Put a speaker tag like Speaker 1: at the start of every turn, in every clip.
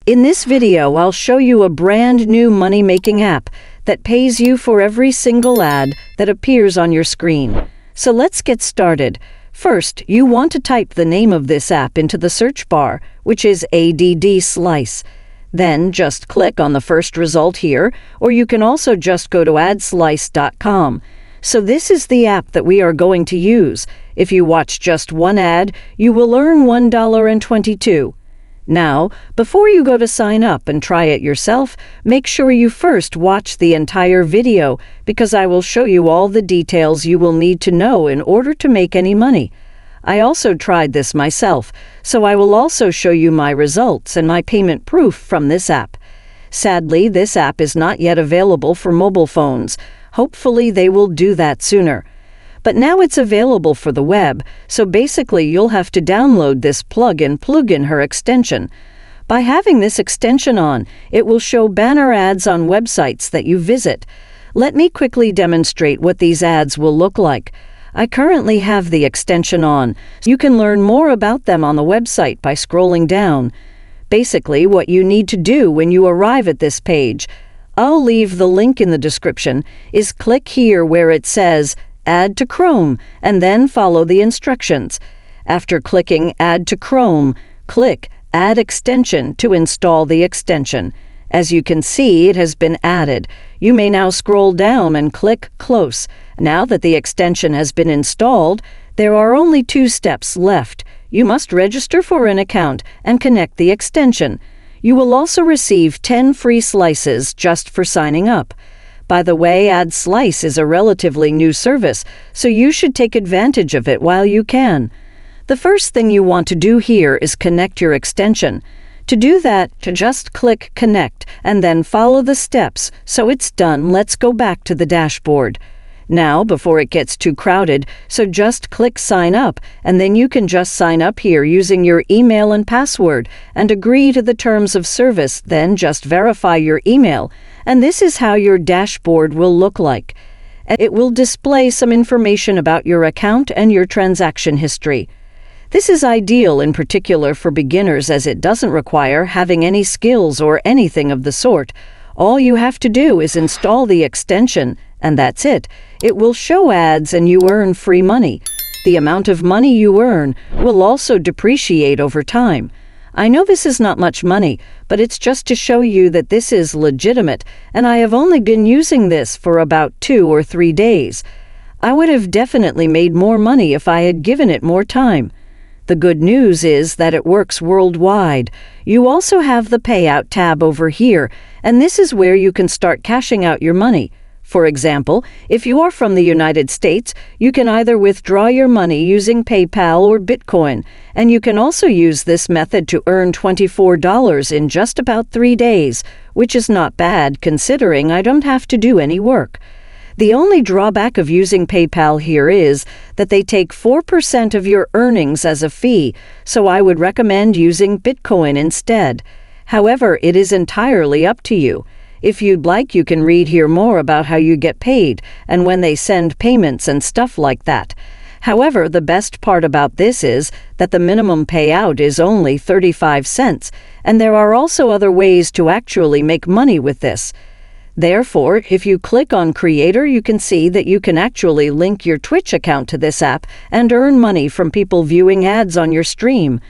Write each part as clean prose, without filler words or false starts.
Speaker 1: In this video, I'll show you a brand new money-making app that pays you for every single ad that appears on your screen. So let's get started. First, you want to type the name of this app into the search bar, which is ADD Slice. Then just click on the first result here, or you can also just go to adslice.com. So this is the app that we are going to use. If you watch just one ad, you will earn $1.22. Now, before you go to sign up and try it yourself, make sure you first watch the entire video, because I will show you all the details you will need to know in order to make any money. I also tried this myself, so I will also show you my results and my payment proof from this app. Sadly, this app is not yet available for mobile phones. Hopefully they will do that sooner. But now it's available for the web, so basically you'll have to download this plugin her extension. By having this extension on, it will show banner ads on websites that you visit. Let me quickly demonstrate what these ads will look like. I currently have the extension on. You can learn more about them on the website by scrolling down. Basically, what you need to do when you arrive at this page, I'll leave the link in the description, is click here where it says Add to Chrome, and then follow the instructions. After clicking Add to Chrome, click Add Extension to install the extension. As you can see, it has been added. You may now scroll down and click Close. Now that the extension has been installed, there are only 2 steps left. You must register for an account and connect the extension. You will also receive 10 free slices just for signing up. By the way, AdSlice is a relatively new service, so you should take advantage of it while you can. The first thing you want to do here is connect your extension. To do that, just click Connect and then follow the steps. So it's done. Let's go back to the dashboard. Now, before it gets too crowded, so just click Sign Up, and then you can just sign up here using your email and password and agree to the terms of service, then just verify your email. And this is how your dashboard will look like. It will display some information about your account and your transaction history. This is ideal in particular for beginners, as it doesn't require having any skills or anything of the sort. All you have to do is install the extension, and that's it. It will show ads and you earn free money. The amount of money you earn will also depreciate over time. I know this is not much money, but it's just to show you that this is legitimate, and I have only been using this for about 2 or 3 days. I would have definitely made more money if I had given it more time. The good news is that it works worldwide. You also have the Payout tab over here, and this is where you can start cashing out your money. For example, if you are from the United States, you can either withdraw your money using PayPal or Bitcoin, and you can also use this method to earn $24 in just about 3 days, which is not bad considering I don't have to do any work. The only drawback of using PayPal here is that they take 4% of your earnings as a fee, so I would recommend using Bitcoin instead. However, it is entirely up to you. If you'd like, you can read here more about how you get paid and when they send payments and stuff like that. However, the best part about this is that the minimum payout is only 35 cents, and there are also other ways to actually make money with this. Therefore, if you click on Creator, you can see that you can actually link your Twitch account to this app and earn money from people viewing ads on your stream.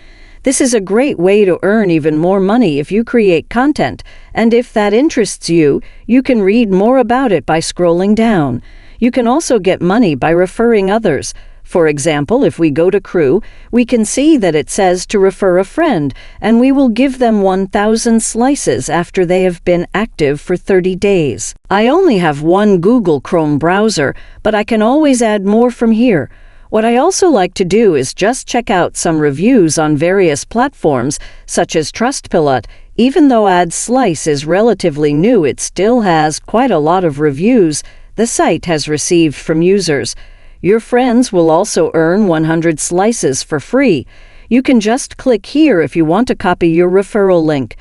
Speaker 1: This is a great way to earn even more money if you create content, and if that interests you, you can read more about it by scrolling down. You can also get money by referring others. For example, if we go to Crew, we can see that it says to refer a friend, and we will give them 1,000 slices after they have been active for 30 days. I only have one Google Chrome browser, but I can always add more from here. What I also like to do is just check out some reviews on various platforms, such as Trustpilot. Even though AdSlice is relatively new, it still has quite a lot of reviews the site has received from users. Your friends will also earn 100 slices for free. You can just click here if you want to copy your referral link.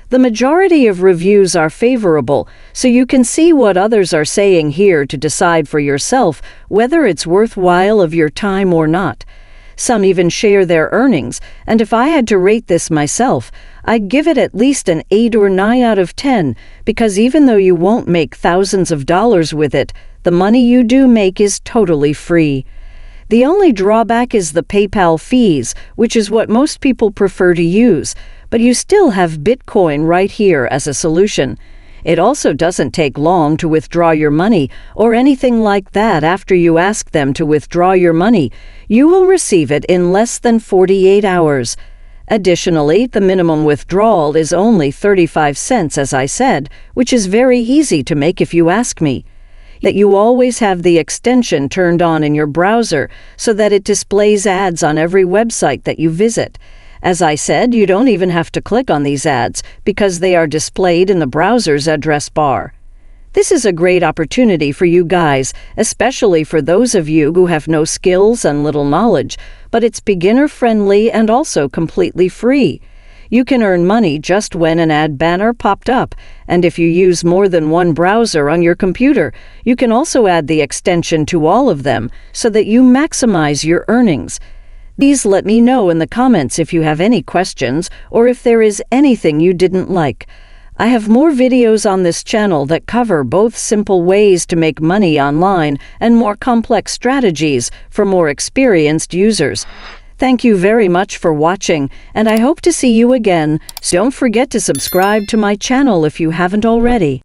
Speaker 1: The majority of reviews are favorable, so you can see what others are saying here to decide for yourself whether it's worthwhile of your time or not. Some even share their earnings, and if I had to rate this myself, I'd give it at least an 8 or 9 out of 10, because even though you won't make thousands of dollars with it, the money you do make is totally free. The only drawback is the PayPal fees, which is what most people prefer to use, but you still have Bitcoin right here as a solution. It also doesn't take long to withdraw your money or anything like that. After you ask them to withdraw your money, you will receive it in less than 48 hours. Additionally, the minimum withdrawal is only 35 cents, as I said, which is very easy to make if you ask me. That you always have the extension turned on in your browser so that it displays ads on every website that you visit. As I said, you don't even have to click on these ads because they are displayed in the browser's address bar. This is a great opportunity for you guys, especially for those of you who have no skills and little knowledge, but it's beginner-friendly and also completely free. You can earn money just when an ad banner popped up, and if you use more than one browser on your computer, you can also add the extension to all of them so that you maximize your earnings. Please let me know in the comments if you have any questions or if there is anything you didn't like. I have more videos on this channel that cover both simple ways to make money online and more complex strategies for more experienced users. Thank you very much for watching, and I hope to see you again. Don't forget to subscribe to my channel if you haven't already.